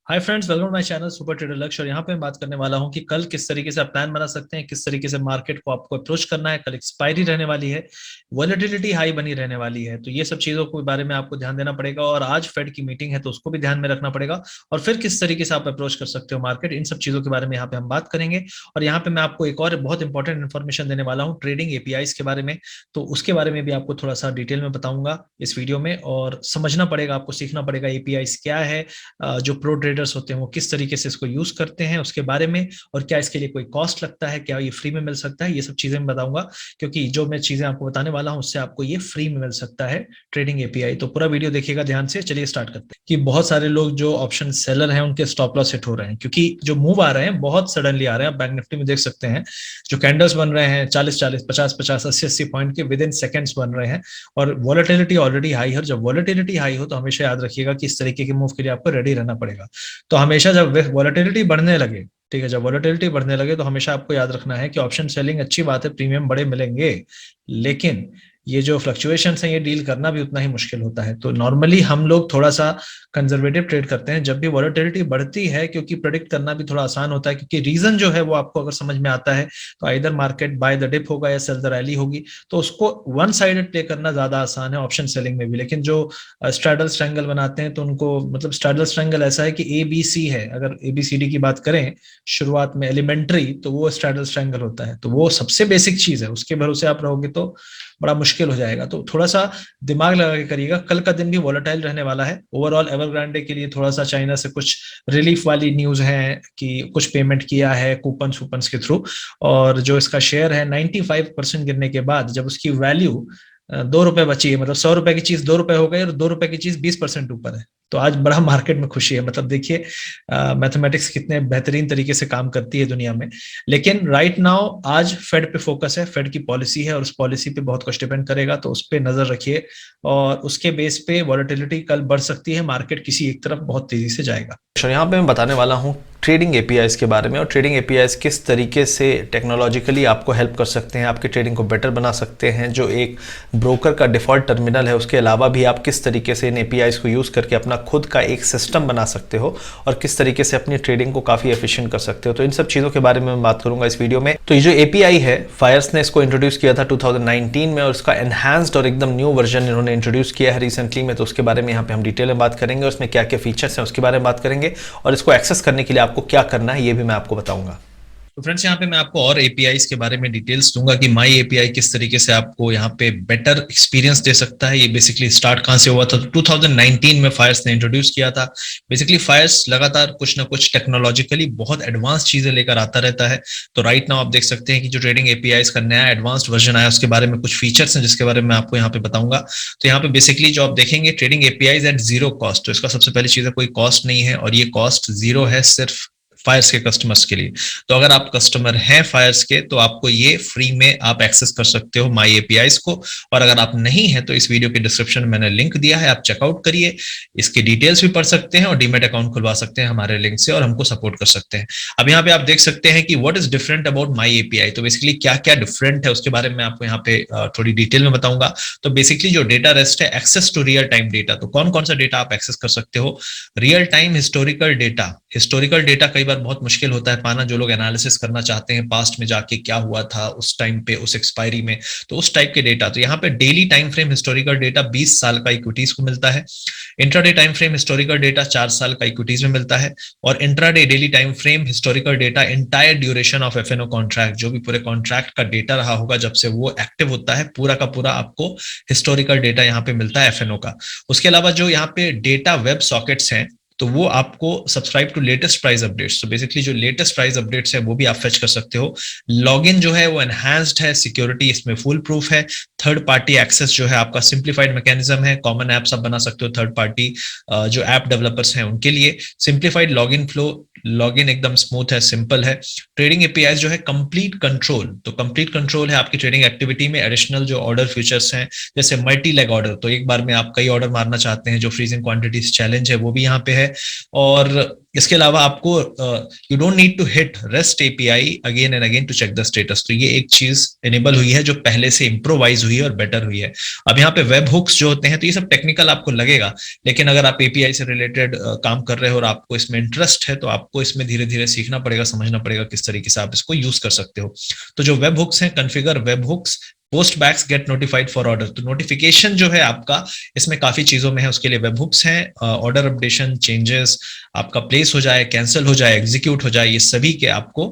Hi friends, welcome to my channel super trader Lakshya. और यहाँ पे मैं बात करने वाला हूँ कि कल किस तरीके से आप प्लान बना सकते हैं, किस तरीके से मार्केट को आपको अप्रोच करना है। कल एक्सपायरी रहने वाली है, वॉलेटिलिटी हाई बनी रहने वाली है, तो ये सब चीजों के बारे में आपको ध्यान देना पड़ेगा। और आज फेड की मीटिंग है तो उसको भी ध्यान में रखना पड़ेगा। और फिर किस तरीके से आप अप्रोच कर सकते हो मार्केट, इन सब चीजों के बारे में यहाँ पे हम बात करेंगे। और यहाँ पे मैं आपको एक और बहुत इंपॉर्टेंट इन्फॉर्मेशन देने वाला हूँ ट्रेडिंग एपीआईज के बारे में। तो उसके बारे में भी आपको थोड़ा सा डिटेल में बताऊंगा इस वीडियो में। और समझना पड़ेगा, आपको सीखना पड़ेगा एपीआईज क्या है, जो प्रो ट्रेडर्स होते हैं वो किस तरीके से इसको यूज करते हैं उसके बारे में, और क्या इसके लिए कोई कॉस्ट लगता है, क्या ये फ्री में मिल सकता है, ये सब चीजें मैं बताऊंगा। क्योंकि जो मैं चीजें आपको बताने वाला हूं उससे आपको ये फ्री में मिल सकता है ट्रेडिंग एपीआई। तो पूरा वीडियो देखिएगा ध्यान से। चलिए स्टार्ट करते हैं। कि बहुत सारे लोग जो ऑप्शन सेलर हैं उनके स्टॉप लॉस हिट हो रहे हैं, क्योंकि जो मूव आ रहे हैं बहुत सडनली आ रहे हैं। आप बैंक निफ्टी में देख सकते हैं जो कैंडल्स बन रहे हैं 40-40, 50-50, 80-80 पॉइंट के विद इन सेकेंड्स बन रहे हैं। और वॉलेटिलिटी ऑलरेडी हाई है। और जब वॉलेटिलिटी हाई हो तो हमेशा याद रखिएगा कि इस तरीके के मूव के लिए आपको रेडी रहना पड़ेगा। तो हमेशा जब वॉलेटिलिटी बढ़ने लगे, ठीक है, जब वॉलेटिलिटी बढ़ने लगे तो हमेशा आपको याद रखना है कि ऑप्शन सेलिंग अच्छी बात है, प्रीमियम बड़े मिलेंगे, लेकिन ये जो फ्लक्चुएशंस हैं ये डील करना भी उतना ही मुश्किल होता है। तो नॉर्मली हम लोग थोड़ा सा कंजर्वेटिव ट्रेड करते हैं जब भी वॉलेटिलिटी बढ़ती है, क्योंकि प्रेडिक्ट करना भी थोड़ा आसान होता है। क्योंकि रीजन जो है वो आपको अगर समझ में आता है तो इधर मार्केट बाय द डिप होगा या सेल द रैली होगी, तो उसको वन साइडेड प्ले करना ज्यादा आसान है ऑप्शन सेलिंग में भी। लेकिन जो स्ट्रैडल स्ट्रैंगल बनाते हैं तो उनको, मतलब स्ट्रैडल स्ट्रैंगल ऐसा है कि ए बी सी है। अगर ए बी सी डी की बात करें शुरुआत में एलिमेंट्री, तो वो स्ट्रैडल स्ट्रैंगल होता है। तो वो सबसे बेसिक चीज है, उसके भरोसे आप रहोगे तो बड़ा मुश्किल हो जाएगा। तो थोड़ा सा दिमाग लगा के करिएगा। कल का दिन भी वॉलेटाइल रहने वाला है। ओवरऑल एवरग्रांडे के लिए थोड़ा सा चाइना से कुछ रिलीफ वाली न्यूज है कि कुछ पेमेंट किया है कूपन वूपन्स के थ्रू। और जो इसका शेयर है 95% गिरने के बाद जब उसकी वैल्यू 2 रुपए बची है, मतलब 100 रुपए की चीज 2 रुपए हो गई और 2 रुपए की चीज 20% ऊपर है। तो आज बड़ा मार्केट में खुशी है। मतलब देखिए मैथमेटिक्स कितने बेहतरीन तरीके से काम करती है दुनिया में। लेकिन राइट नाउ आज फेड पे फोकस है, फेड की पॉलिसी है और उस पॉलिसी पे बहुत कुछ डिपेंड करेगा, तो उस पर नजर रखिए। और उसके बेस पे वॉलेटिलिटी कल बढ़ सकती है, मार्केट किसी एक तरफ बहुत तेजी से जाएगा। यहाँ पे मैं बताने वाला हूँ ट्रेडिंग एपीआईज के बारे में, और ट्रेडिंग एपीआईज किस तरीके से टेक्नोलॉजिकली आपको हेल्प कर सकते हैं, आपकी ट्रेडिंग को बेटर बना सकते हैं। जो एक ब्रोकर का डिफ़ॉल्ट टर्मिनल है उसके अलावा भी आप किस तरीके से इन एपीआईज को यूज़ करके अपना खुद का एक सिस्टम बना सकते हो और किस तरीके से अपनी ट्रेडिंग को काफ़ी एफिशिएंट कर सकते हो। तो इन सब चीज़ों के बारे में मैं बात करूँगा इस वीडियो में। तो ये जो एपीआई है, फायर्स ने इसको इंट्रोड्यूस किया था 2019 में, और इसका एनहांस्ड और एकदम न्यू वर्जन इन्होंने इंट्रोड्यूस किया है रिसेंटली में। तो उसके बारे में यहाँ पे हम डिटेल में बात करेंगे, उसमें क्या क्या फीचर्स हैं उसके बारे में बात करेंगे, और इसको एक्सेस करने के लिए आपको क्या करना है ये भी मैं आपको बताऊंगा। तो फ्रेंड्स, यहाँ पे मैं आपको और एपीआईज के बारे में डिटेल्स दूंगा कि माई एपीआई किस तरीके से आपको यहाँ पे बेटर एक्सपीरियंस दे सकता है। ये बेसिकली स्टार्ट कहाँ से हुआ था? 2019 में फायर्स ने इंट्रोड्यूस किया था। बेसिकली फायर्स लगातार कुछ ना कुछ टेक्नोलॉजिकली बहुत एडवांस चीजें लेकर आता रहता है। तो राइट नाउ आप देख सकते हैं कि जो ट्रेडिंग एपीआईज का नया एडवांस्ड वर्जन आया उसके बारे में कुछ फीचर्स हैं जिसके बारे में आपको यहाँ पे बताऊंगा। तो यहाँ पे बेसिकली जो आप देखेंगे trading APIs at zero cost. तो इसका सबसे पहली चीज है कोई कॉस्ट नहीं है, और ये कॉस्ट जीरो है सिर्फ फायर्स के कस्टमर्स के लिए। तो अगर आप कस्टमर हैं फायर्स के तो आपको ये फ्री में आप एक्सेस कर सकते हो माई एपीआईज को। और अगर आप नहीं है तो इस वीडियो के डिस्क्रिप्शन में मैंने लिंक दिया है, आप चेकआउट करिए, इसके डिटेल्स भी पढ़ सकते हैं और डीमेट अकाउंट खुलवा सकते हैं हमारे लिंक से और हमको सपोर्ट कर सकते हैं। अब यहाँ पे आप देख सकते हैं कि what is different about my API. तो बेसिकली क्या क्या डिफरेंट है उसके बारे में आपको यहाँ पे थोड़ी डिटेल में बताऊंगा। तो बेसिकली जो डेटा रेस्ट है, access to real time data. तो कौन कौन सा डेटा आप एक्सेस कर सकते हो? Real time historical data. Historical data कई बार बहुत मुश्किल होता है पाना, जो लोग एनालिसिस करना चाहते हैं पास्ट में जाके क्या हुआ था उस टाइम पे उस एक्सपायरी में, तो उस टाइप के डेटा। तो यहाँ पे daily time frame historical data 20 साल का इक्विटीज को मिलता है। Intraday time frame historical data 4 साल का इक्विटीज में मिलता है। और intraday daily time frame historical data entire duration of FNO contract, जो भी पूरे कॉन्ट्रैक्ट का डेटा रहा होगा जब से वो एक्टिव होता है, पूरा का पूरा आपको हिस्टोरिकल डेटा यहाँ पे मिलता है एफएनओ का। उसके अलावा जो यहाँ पे डेटा वेब सॉकेट्स हैं तो वो आपको subscribe to latest price updates. तो बेसिकली जो लेटेस्ट प्राइस अपडेट्स है वो भी आप फेच कर सकते हो। लॉगिन जो है वो एनहांस्ड है, सिक्योरिटी इसमें फुल प्रूफ है। थर्ड पार्टी एक्सेस जो है आपका सिंप्लीफाइड मैकेनिज्म है, कॉमन एप्स आप बना सकते हो थर्ड पार्टी जो ऐप डेवलपर्स हैं उनके लिए। सिंप्लीफाइड लॉगिन फ्लो, लॉगिन एकदम स्मूथ है, सिंपल है। ट्रेडिंग एपीआई जो है कंप्लीट कंट्रोल, तो कंप्लीट कंट्रोल है आपकी ट्रेडिंग एक्टिविटी में। एडिशनल जो ऑर्डर फीचर्स हैं जैसे मल्टी लेग ऑर्डर, तो एक बार में आप कई ऑर्डर मारना चाहते हैं, जो फ्रीजिंग क्वांटिटीज चैलेंज है वो भी यहाँ पे है। और इसके अलावा आपको you don't need to hit REST API again and again to check the status. तो ये एक चीज एनेबल हुई है जो पहले से इंप्रोवाइज हुई है और बेटर हुई है। अब यहाँ पे वेब हुक्स जो होते हैं, तो ये सब टेक्निकल आपको लगेगा, लेकिन अगर आप एपीआई से रिलेटेड काम कर रहे हो और आपको इसमें इंटरेस्ट है, तो आपको इसमें धीरे धीरे सीखना पड़ेगा, समझना पड़ेगा किस तरीके से आप इसको यूज कर सकते हो। तो जो वेब हुक्स हैं, configure webhooks, postbacks get notified for order. तो नोटिफिकेशन जो है आपका इसमें काफी चीजों में है, उसके लिए वेब हुक्स हैं। ऑर्डर अपडेशन, चेंजेस आपका प्लेस हो जाए, कैंसिल हो जाए, एग्जीक्यूट हो जाए, ये सभी के आपको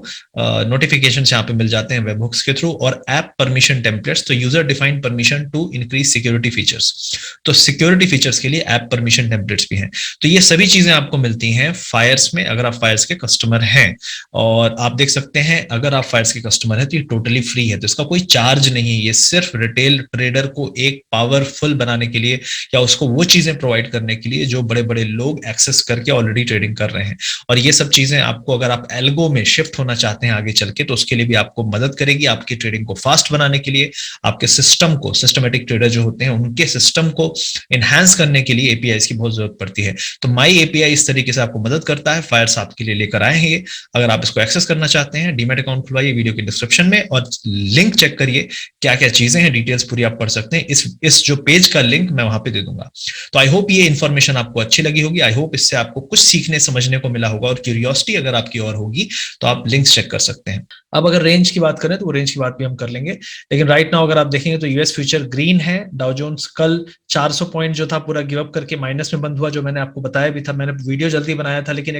नोटिफिकेशन यहाँ पे मिल जाते हैं वेब हुक्स के थ्रू। और ऐप परमिशन टेम्पलेट्स, तो user defined permission to increase security features. तो सिक्योरिटी फीचर्स के लिए ऐप परमिशन टेम्पलेट्स भी हैं। तो ये सभी चीजें आपको मिलती हैं फायर्स में, अगर आप फायर्स के कस्टमर हैं। और आप देख सकते हैं, अगर आप फायर्स के कस्टमर हैं तो ये टोटली फ्री है, तो इसका कोई चार्ज नहीं है। ये सिर्फ रिटेल ट्रेडर को एक पावरफुल बनाने के लिए, या उसको वो चीजें प्रोवाइड करने के लिए जो बड़े बड़े लोग एक्सेस करके ऑलरेडी ट्रेडिंग कर रहे हैं। और ये सब चीजें आपको, अगर आप एल्गो में शिफ्ट होना चाहते हैं आगे चल के, तो उसके लिए भी आपको मदद करेगी, आपकी ट्रेडिंग को फास्ट बनाने के लिए, आपके सिस्टम को, सिस्टमेटिक ट्रेडर जो होते हैं उनके सिस्टम को एनहांस करने के लिए एपीआई की बहुत जरूरत पड़ती है। तो माई एपीआई इस तरीके से आपको मदद करता है। फायर्स आपके लिए लेकर आए हैं ये। अगर आप इसको एक्सेस करना चाहते हैं, डीमैट अकाउंट खुलवाइए वीडियो के डिस्क्रिप्शन में और लिंक चेक करिए, क्या क्या चीजें हैं, डिटेल्स पूरी आप पढ़ सकते हैं। इस जो पेज का लिंक मैं वहां पे दे दूंगा। तो आई होप ये इन्फॉर्मेशन आपको अच्छी लगी होगी। आई होप इससे आपको कुछ सीखने समझने को मिला होगा, और क्यूरियोसिटी अगर आपकी और होगी तो आप लिंक्स चेक कर सकते हैं। अब अगर रेंज की बात करें तो वो रेंज की बात भी हम कर लेंगे, लेकिन राइट नाउ अगर आप देखेंगे तो यूएस फ्यूचर ग्रीन है। डाउ जोन्स कल 400 पॉइंट जो था पूरा गिव अप करके माइनस में बंद हुआ, जो मैंने आपको बताया भी था। मैंने वीडियो जल्दी बनाया था, लेकिन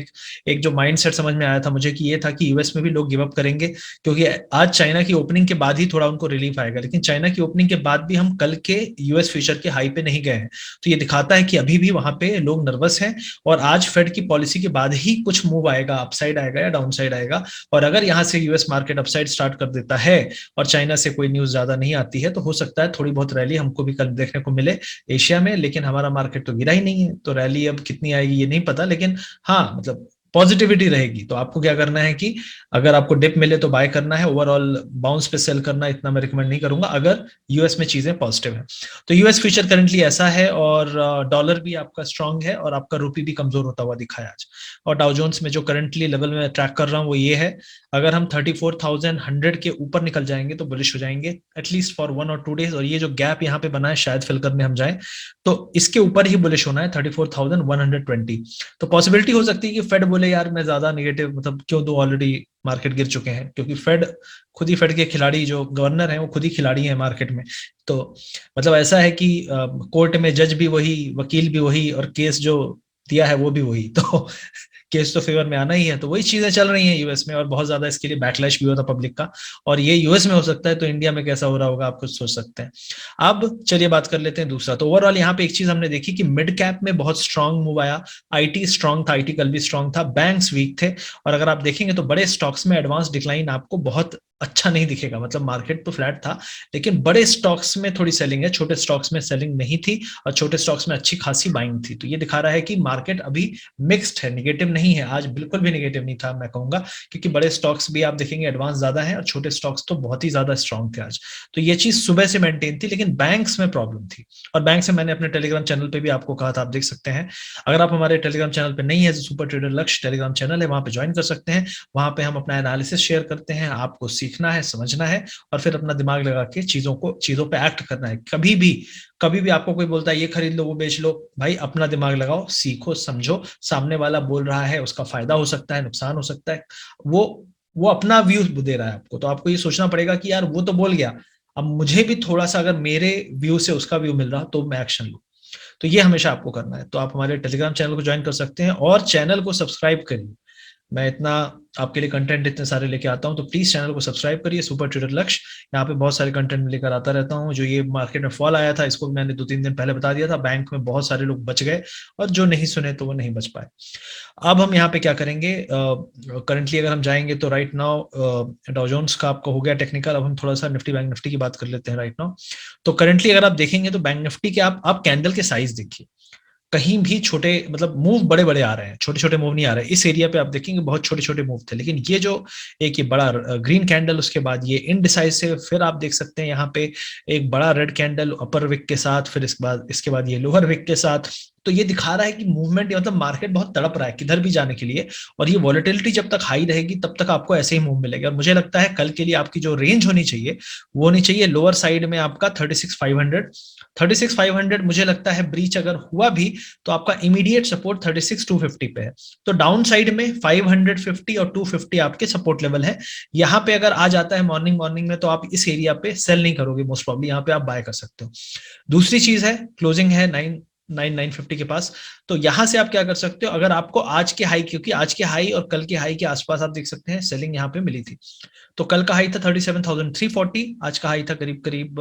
एक जो माइंडसेट समझ में आया था मुझे कि ये था कि यूएस में भी लोग गिव अप करेंगे, क्योंकि आज चाइना की ओपनिंग के बाद ही थोड़ा उनको रिलीफ आएगा। लेकिन चाइना की ओपनिंग के बाद भी हम कल के यूएस फ्यूचर के हाई पे नहीं गए हैं, तो ये दिखाता है कि अभी भी वहां पे लोग नर्वस हैं। और आज फेड की पॉलिसी के बाद ही कुछ मूव आएगा, अपसाइड आएगा या डाउन साइड आएगा। और अगर यहाँ से यूएस मार्केट अपसाइड स्टार्ट कर देता है और चाइना से कोई न्यूज ज्यादा नहीं आती है, तो हो सकता है थोड़ी बहुत रैली हमको भी कल देखने को मिले एशिया में। लेकिन हमारा मार्केट तो गिरा ही नहीं है, तो रैली अब कितनी आएगी ये नहीं पता, लेकिन हाँ मतलब पॉजिटिविटी रहेगी। तो आपको क्या करना है कि अगर आपको डिप मिले तो बाय करना है, ओवरऑल बाउंस पे सेल करना इतना मैं रिकमेंड नहीं करूंगा अगर यूएस में चीजें पॉजिटिव है। तो यूएस फ्यूचर करंटली ऐसा है, और डॉलर भी आपका स्ट्रांग है और आपका रूपी भी कमजोर होता हुआ दिखा है आज। और डाउ जोन्स में जो करंटली लेवल में ट्रैक कर रहा हूं वो ये है, अगर हम 34,100 के ऊपर निकल जाएंगे तो बुलिश हो जाएंगे एटलीस्ट फॉर 1 और 2 डेज। और ये जो गैप यहाँ पे बना है शायद फिल करने हम जाए तो इसके ऊपर ही बुलिश होना है 34,120। तो पॉसिबिलिटी हो सकती है कि फेड बोले यार मैं ज्यादा नेगेटिव मतलब क्यों दूं, ऑलरेडी मार्केट गिर चुके हैं। क्योंकि फेड खुद ही, फेड के खिलाड़ी जो गवर्नर हैं वो खुद ही खिलाड़ी हैं मार्केट में। तो मतलब ऐसा है कि कोर्ट में जज भी वही, वकील भी वही, और केस जो दिया है वो भी वही। तो केस तो फेवर में आना ही है। तो वही चीजें चल रही हैं यूएस में, और बहुत ज्यादा इसके लिए बैकलैश भी होता पब्लिक का। और ये यूएस में हो सकता है, तो इंडिया में कैसा हो रहा होगा आप कुछ सोच सकते हैं। अब चलिए बात कर लेते हैं दूसरा। तो ओवरऑल यहाँ पे एक चीज हमने देखी कि मिड कैप में बहुत स्ट्रांग मूव आया। आईटी स्ट्रांग था, आईटी कल भी स्ट्रांग था, बैंक्स वीक थे। और अगर आप देखेंगे तो बड़े स्टॉक्स में एडवांस डिक्लाइन आपको बहुत अच्छा नहीं दिखेगा। मतलब मार्केट तो फ्लैट था, लेकिन बड़े स्टॉक्स में थोड़ी सेलिंग है, छोटे स्टॉक्स में सेलिंग नहीं थी, और छोटे स्टॉक्स में अच्छी खासी बाइंग थी। तो ये दिखा रहा है कि मार्केट अभी मिक्स्ड है, निगेटिव नहीं है। आज बिल्कुल भी निगेटिव नहीं था मैं कहूंगा, क्योंकि बड़े स्टॉक्स भी आप देखेंगे एडवांस ज्यादा है, और छोटे स्टॉक्स तो बहुत ही ज्यादा स्ट्रांग थे आज। तो ये चीज सुबह से मेंटेन थी, लेकिन बैंक्स में प्रॉब्लम थी। और बैंक से मैंने अपने टेलीग्राम चैनल पे भी आपको कहा था, आप देख सकते हैं। अगर आप हमारे टेलीग्राम चैनल पे नहीं है तो सुपर ट्रेडर लक्ष्य टेलीग्राम चैनल है, वहां पे ज्वाइन कर सकते हैं। वहां पे हम अपना एनालिसिस शेयर करते हैं, आपको सीखना है, समझना है, और फिर अपना दिमाग लगा के चीजों पे एक्ट करना है। कभी भी आपको कोई बोलता है ये खरीद लो वो बेच लो, भाई अपना दिमाग लगाओ, सीखो, समझो, सामने वाला बोल रहा है उसका फायदा हो सकता है, नुकसान हो सकता है, वो अपना व्यू दे रहा है आपको। तो आपको ये सोचना पड़ेगा कि यार वो तो बोल गया, अब मुझे भी थोड़ा सा अगर मेरे व्यू से उसका व्यू मिल रहा तो मैं एक्शन लूं। तो ये हमेशा आपको करना है। तो आप हमारे टेलीग्राम चैनल को ज्वाइन कर सकते हैं, और चैनल को सब्सक्राइब करिए। मैं इतना आपके लिए कंटेंट इतने सारे लेके आता हूं, तो प्लीज चैनल को सब्सक्राइब करिए, सुपर ट्रेडर लक्ष्य। यहाँ पे बहुत सारे कंटेंट लेकर आता रहता हूँ। जो ये मार्केट में फॉल आया था इसको मैंने 2-3 दिन पहले बता दिया था, बैंक में बहुत सारे लोग बच गए, और जो नहीं सुने तो वो नहीं बच पाए। अब हम यहाँ पे क्या करेंगे, करंटली अगर हम जाएंगे तो राइट नाउ डाउ जोन्स का आपको हो गया टेक्निकल। अब हम थोड़ा सा निफ्टी बैंक निफ्टी की बात कर लेते हैं राइट नाउ। तो करंटली अगर आप देखेंगे तो बैंक निफ्टी के आप कैंडल के साइज देखिए, कहीं भी छोटे मतलब मूव बड़े बड़े आ रहे हैं, छोटे छोटे मूव नहीं आ रहे। इस एरिया पे आप देखेंगे बहुत छोटे छोटे मूव थे, लेकिन ये जो एक ये बड़ा ग्रीन कैंडल, उसके बाद ये इनडिसाइसिव, फिर आप देख सकते हैं यहाँ पे एक बड़ा रेड कैंडल अपर विक के साथ, फिर इसके बाद ये लोअर विक के साथ। तो ये दिखा रहा है कि मूवमेंट, मतलब मार्केट बहुत तड़प रहा है किधर भी जाने के लिए, और ये वॉलेटिलिटी जब तक हाई रहेगी तब तक आपको ऐसे ही मूव मिलेगा। और मुझे लगता है कल के लिए आपकी जो रेंज होनी चाहिए वो होनी चाहिए लोअर साइड में आपका 36,500। 36,500 मुझे लगता है ब्रीच अगर हुआ भी तो आपका इमीडिएट सपोर्ट 36,250 पे है। तो डाउन साइड में 550 और 250 आपके सपोर्ट लेवल है। यहाँ पे अगर आ जाता है मॉर्निंग मॉर्निंग में तो आप इस एरिया पे सेल नहीं करोगे मोस्ट प्रॉब्ली, यहाँ पे आप बाय कर सकते हो। दूसरी चीज है, क्लोजिंग है 9,950 के पास। तो यहां से आप क्या कर सकते हो, अगर आपको आज के हाई, क्योंकि आज के हाई और कल के हाई के आसपास आप देख सकते हैं सेलिंग यहाँ पे मिली थी। तो कल का हाई था 37,340, आज का हाई था करीब करीब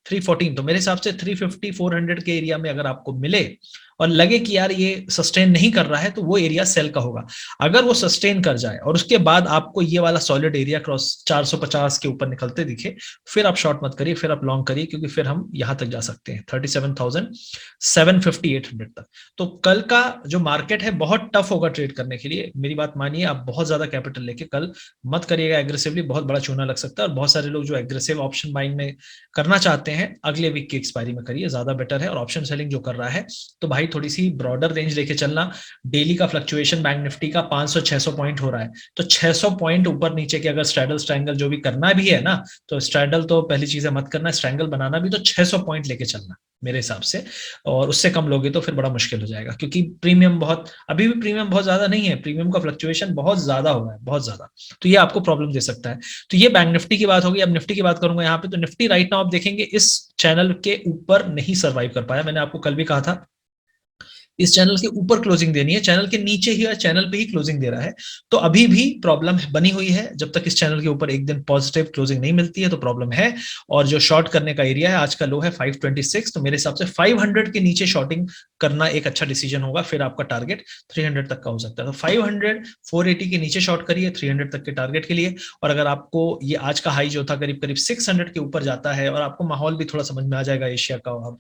314। तो मेरे हिसाब से 350 400 के एरिया में अगर आपको मिले और लगे कि यार ये सस्टेन नहीं कर रहा है तो वो एरिया सेल का होगा। अगर वो सस्टेन कर जाए और उसके बाद आपको ये वाला सॉलिड एरिया क्रॉस 450 के ऊपर निकलते दिखे, फिर आप शॉर्ट मत करिए, फिर आप लॉन्ग करिए, क्योंकि फिर हम यहां तक जा सकते हैं 37,750 800 तक। तो कल का जो मार्केट है बहुत टफ होगा ट्रेड करने के लिए। मेरी बात मानिए, आप बहुत ज्यादा कैपिटल लेके कल मत करिएगा एग्रेसिवली, बहुत बड़ा चूना लग सकता है। और बहुत सारे लोग जो एग्रेसिव ऑप्शन बाइंग में करना चाहते हैं अगले वीक की एक्सपायरी में करिए, ज्यादा बेटर है। और ऑप्शन सेलिंग जो कर रहा है तो भाई थोड़ी सी ब्रॉडर रेंज लेके चलना। डेली का फ्लक्चुएशन बैंक निफ्टी का 500-600 पॉइंट हो रहा है, तो 600 पॉइंट ऊपर नीचे के अगर स्ट्रैडल स्ट्रैंगल जो भी करना भी है ना, तो स्ट्रैडल तो पहली चीज है मत करना, स्ट्रैंगल बनाना भी तो 600 पॉइंट लेके चलना मेरे हिसाब से। और उससे कम लोगे तो फिर बड़ा मुश्किल हो जाएगा, क्योंकि प्रीमियम बहुत, अभी भी प्रीमियम बहुत ज्यादा नहीं है, प्रीमियम का फ्लक्चुएशन बहुत ज्यादा हो रहा है, बहुत ज्यादा। तो ये आपको प्रॉब्लम दे सकता है। तो ये बैंक निफ्टी की बात होगी। अब निफ्टी की बात करूंगा यहाँ पे। तो निफ्टी राइट नाउ आप देखेंगे इस चैनल के ऊपर नहीं सर्वाइव कर पाया। मैंने आपको कल भी कहा था इस चैनल के ऊपर क्लोजिंग देनी है, चैनल के नीचे ही और चैनल पे ही क्लोजिंग दे रहा है। तो अभी भी प्रॉब्लम बनी हुई है, जब तक इस चैनल के ऊपर एक दिन पॉजिटिव क्लोजिंग नहीं मिलती है तो प्रॉब्लम है। और जो शॉर्ट करने का एरिया है, आज का लो है 526, तो मेरे हिसाब से 500 के नीचे शॉर्टिंग करना एक अच्छा डिसीजन होगा, फिर आपका टारगेट 300 तक का हो सकता है। तो 500 480 के नीचे शॉर्ट करिए 300 तक के टारगेट के लिए। और अगर आपको ये आज का हाई जो था करीब करीब 600 के ऊपर जाता है और आपको माहौल भी थोड़ा समझ में आ जाएगा एशिया का और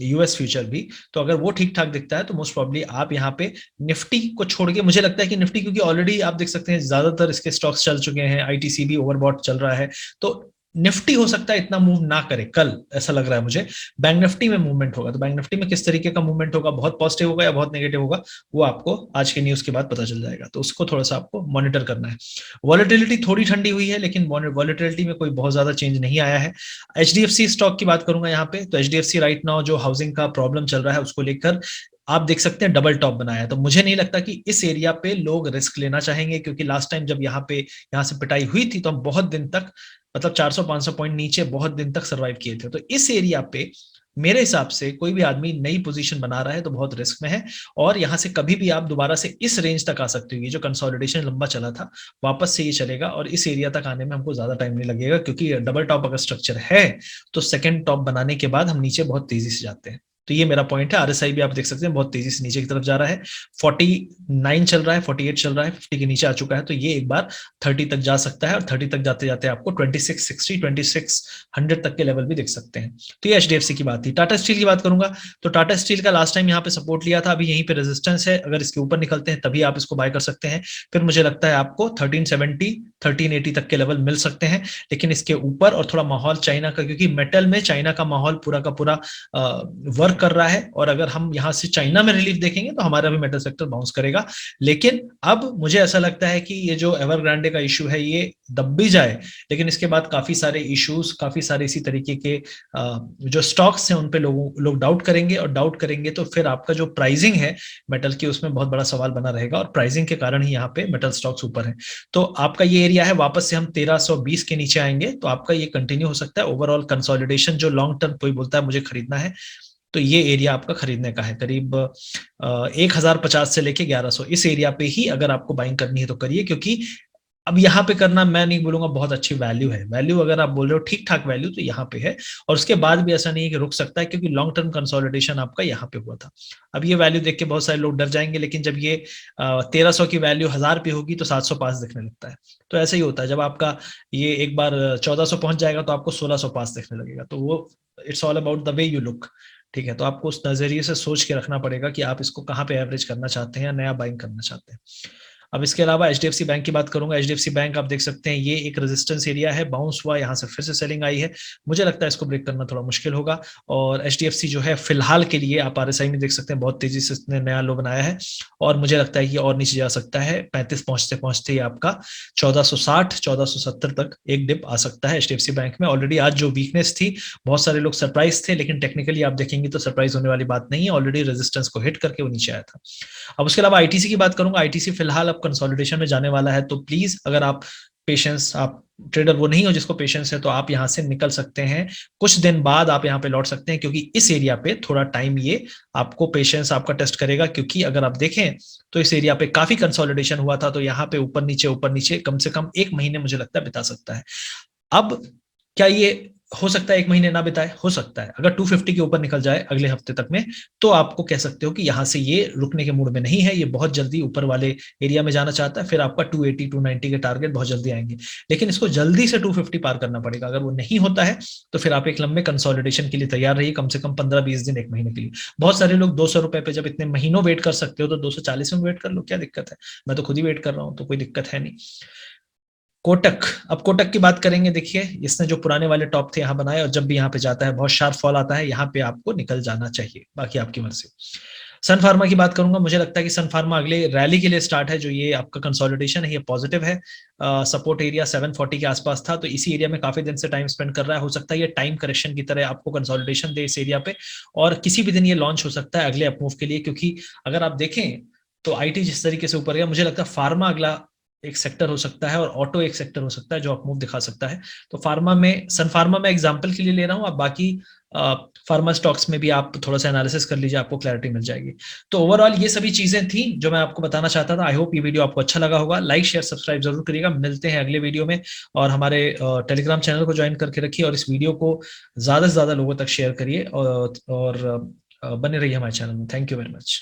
यूएस फ्यूचर भी, तो अगर वो ठीक ठाक दिखता है तो मोस्ट प्रॉब्ली आप यहाँ पे निफ्टी को छोड़ के, मुझे लगता है कि निफ्टी, क्योंकि ऑलरेडी आप देख सकते हैं ज्यादातर इसके स्टॉक्स चल चुके हैं, आईटीसी भी ओवरबॉट चल रहा है, तो निफ्टी हो सकता है इतना मूव ना करे कल, ऐसा लग रहा है मुझे। बैंक निफ्टी में मूवमेंट होगा, तो बैंक निफ्टी में किस तरीके का मूवमेंट होगा, बहुत पॉजिटिव होगा या बहुत नेगेटिव होगा, वो आपको आज के न्यूज के बाद पता चल जाएगा। तो उसको थोड़ा सा आपको मॉनिटर करना है। वॉलेटिलिटी थोड़ी ठंडी हुई है, लेकिन वॉलेटिलिटी में कोई बहुत ज्यादा चेंज नहीं आया है। एचडीएफसी स्टॉक की बात करूंगा यहाँ पे। तो एचडीएफसी राइट नाउ जो हाउसिंग का प्रॉब्लम चल रहा है उसको लेकर आप देख सकते हैं डबल टॉप बनाया है। तो मुझे नहीं लगता कि इस एरिया पे लोग रिस्क लेना चाहेंगे, क्योंकि लास्ट टाइम जब यहाँ से पिटाई हुई थी तो हम बहुत दिन तक, मतलब 400-500 पॉइंट नीचे बहुत दिन तक सर्वाइव किए थे। तो इस एरिया पे मेरे हिसाब से कोई भी आदमी नई पोजीशन बना रहा है तो बहुत रिस्क में है। और यहां से कभी भी आप दोबारा से इस रेंज तक आ सकते हो। ये जो कंसोलिडेशन लंबा चला था वापस से ये चलेगा, और इस एरिया तक आने में हमको ज्यादा टाइम नहीं लगेगा, क्योंकि डबल टॉप अगर स्ट्रक्चर है तो सेकंड टॉप बनाने के बाद हम नीचे बहुत तेजी से जाते हैं। तो ये मेरा पॉइंट है। आरएसआई भी आप देख सकते हैं बहुत तेजी से नीचे की तरफ जा रहा है, 49 चल रहा है, 48 चल रहा है, 50 के नीचे आ चुका है। तो ये एक बार 30 तक जा सकता है, और 30 तक जाते जाते आपको 2660 2600 तक के लेवल भी देख सकते हैं। तो ये एचडीएफसी की बात थी। टाटा स्टील की बात करूंगा तो टाटा स्टील का लास्ट टाइम यहाँ पे सपोर्ट लिया था, अभी यहीं पे रेजिस्टेंस है। अगर इसके ऊपर निकलते हैं तभी आप इसको बाय कर सकते हैं। फिर मुझे लगता है आपको 1370 1380 तक के लेवल मिल सकते हैं। लेकिन इसके ऊपर और थोड़ा माहौल चाइना का, क्योंकि मेटल में चाइना का माहौल पूरा का पूरा वर्क कर रहा है, और अगर हम यहां से चाइना में रिलीफ देखेंगे तो हमारा भी मेटल सेक्टर बाउंस करेगा। लेकिन अब मुझे ऐसा लगता है कि ये जो एवरग्रांडे का इशू है ये दब भी जाए, लेकिन इसके बाद काफी सारे इश्यूज, काफी सारे इसी तरीके के जो स्टॉक्स हैं उन पे लोग डाउट करेंगे, और डाउट करेंगे तो फिर आपका जो प्राइसिंग है मेटल की उसमें बहुत बड़ा सवाल बना रहेगा, और प्राइसिंग के कारण ही यहाँ पे मेटल स्टॉक्स ऊपर है। तो आपका ये एरिया है, वापस से हम 1320 के नीचे आएंगे तो आपका ये कंटिन्यू हो सकता है। ओवरऑल कंसोलिडेशन जो लॉन्ग टर्म कोई बोलता है मुझे खरीदना है, तो ये एरिया आपका खरीदने का है करीब 1050 से लेके 1100, इस एरिया पे ही अगर आपको बाइंग करनी है तो करिए। क्योंकि अब यहाँ पे करना, मैं नहीं बोलूंगा बहुत अच्छी वैल्यू है, वैल्यू अगर आप बोल रहे हो ठीक ठाक वैल्यू तो यहाँ पे है, और उसके बाद भी ऐसा नहीं है कि रुक सकता है, क्योंकि लॉन्ग टर्म कंसोलिडेशन आपका यहाँ पे हुआ था। अब ये वैल्यू देख के बहुत सारे लोग डर जाएंगे, लेकिन जब ये 1300 की वैल्यू 1000 पे होगी तो 700 पास दिखने लगता है। तो ऐसा ही होता है, जब आपका ये एक बार 1400 पहुंच जाएगा तो आपको 1600 पास दिखने लगेगा। तो वो it's all about the way you look. ठीक है, तो आपको उस नजरिए से सोच के रखना पड़ेगा कि आप इसको कहाँ पे एवरेज करना चाहते हैं या नया बाइंग करना चाहते हैं। अब इसके अलावा एचडीएफसी बैंक की बात करूंगा। एचडीएफसी बैंक आप देख सकते हैं ये एक रेजिस्टेंस एरिया है, बाउंस हुआ, यहाँ से फिर से सेलिंग आई है। मुझे लगता है इसको ब्रेक करना थोड़ा मुश्किल होगा। और एचडीएफसी जो है फिलहाल के लिए आप आरएसआई में देख सकते हैं बहुत तेजी से इसने नया लो बनाया है, और मुझे लगता है कि और नीचे जा सकता है। 35 पहुंचते पहुंचते ही आपका 1460 1470 तक एक डिप आ सकता है एचडीएफसी बैंक में। ऑलरेडी आज जो वीकनेस थी, बहुत सारे लोग सरप्राइज थे, लेकिन टेक्निकली आप देखेंगे तो सरप्राइज होने वाली बात नहीं है, ऑलरेडी रेजिस्टेंस को हिट करके वो नीचे आया था। अब उसके अलावा आईटीसी की बात करूंगा। आईटीसी फिलहाल अब कंसोलिडेशन में जाने वाला है, तो प्लीज अगर आप पेशेंस, आप ट्रेडर वो नहीं हो जिसको पेशेंस है, तो आप यहां से निकल सकते हैं। कुछ दिन बाद आप यहां पे लौट सकते हैं, क्योंकि इस एरिया पे थोड़ा टाइम ये आपको पेशेंस आपका टेस्ट करेगा। क्योंकि अगर आप देखें तो इस एरिया पे काफी कंसोलिडेशन हुआ था, तो यहाँ पे ऊपर नीचे कम से कम 1 महीने मुझे लगता है बिता सकता है। अब क्या ये हो सकता है 1 महीने ना बिताए? हो सकता है। अगर 250 के ऊपर निकल जाए अगले हफ्ते तक में, तो आपको कह सकते हो कि यहां से ये रुकने के मूड में नहीं है, ये बहुत जल्दी ऊपर वाले एरिया में जाना चाहता है। फिर आपका 280 290 के टारगेट बहुत जल्दी आएंगे, लेकिन इसको जल्दी से 250 पार करना पड़ेगा। अगर वो नहीं होता है तो फिर आप एक लंबे कंसोलिडेशन के लिए तैयार रहिए, कम से कम 15-20 दिन, 1 महीने के लिए। बहुत सारे लोग 200 रुपए पे जब इतने महीनों वेट कर सकते हो, तो 240 में वेट कर लो, क्या दिक्कत है? मैं तो खुद ही वेट कर रहा हूं, तो कोई दिक्कत है नहीं। कोटक, अब कोटक की बात करेंगे। देखिए इसने जो पुराने वाले टॉप थे यहाँ बनाए, और जब भी यहाँ पे जाता है बहुत शार्प फॉल आता है, यहाँ पे आपको निकल जाना चाहिए, बाकी आपकी मर्जी। सन फार्मा की बात करूंगा। मुझे लगता है कि सन फार्मा अगले रैली के लिए स्टार्ट है। जो ये आपका कंसोलिडेशन है ये पॉजिटिव है। सपोर्ट एरिया 740 के आसपास था, तो इसी एरिया में काफी दिन से टाइम स्पेंड कर रहा है। हो सकता है ये टाइम करेक्शन की तरह आपको कंसोलिडेशन दे इस एरिया पे, और किसी भी दिन ये लॉन्च हो सकता है अगले अपमूव के लिए। क्योंकि अगर आप देखें तो आईटी जिस तरीके से ऊपर गया, मुझे लगता है फार्मा अगला एक सेक्टर हो सकता है, और ऑटो एक सेक्टर हो सकता है जो अपमूव दिखा सकता है। तो फार्मा में, सन फार्मा में एग्जांपल के लिए ले रहा हूं। अब बाकी फार्मा स्टॉक्स में भी आप थोड़ा सा एनालिसिस कर लीजिए, आपको क्लैरिटी मिल जाएगी। तो ओवरऑल ये सभी चीजें थी जो मैं आपको बताना चाहता था। आई होप ये वीडियो आपको अच्छा लगा होगा। लाइक शेयर सब्सक्राइब जरूर करिएगा। मिलते हैं अगले वीडियो में, और हमारे टेलीग्राम चैनल को ज्वाइन करके रखिए, और इस वीडियो को ज्यादा से ज्यादा लोगों तक शेयर करिए, और बने रहिए हमारे चैनल में। Thank you very much.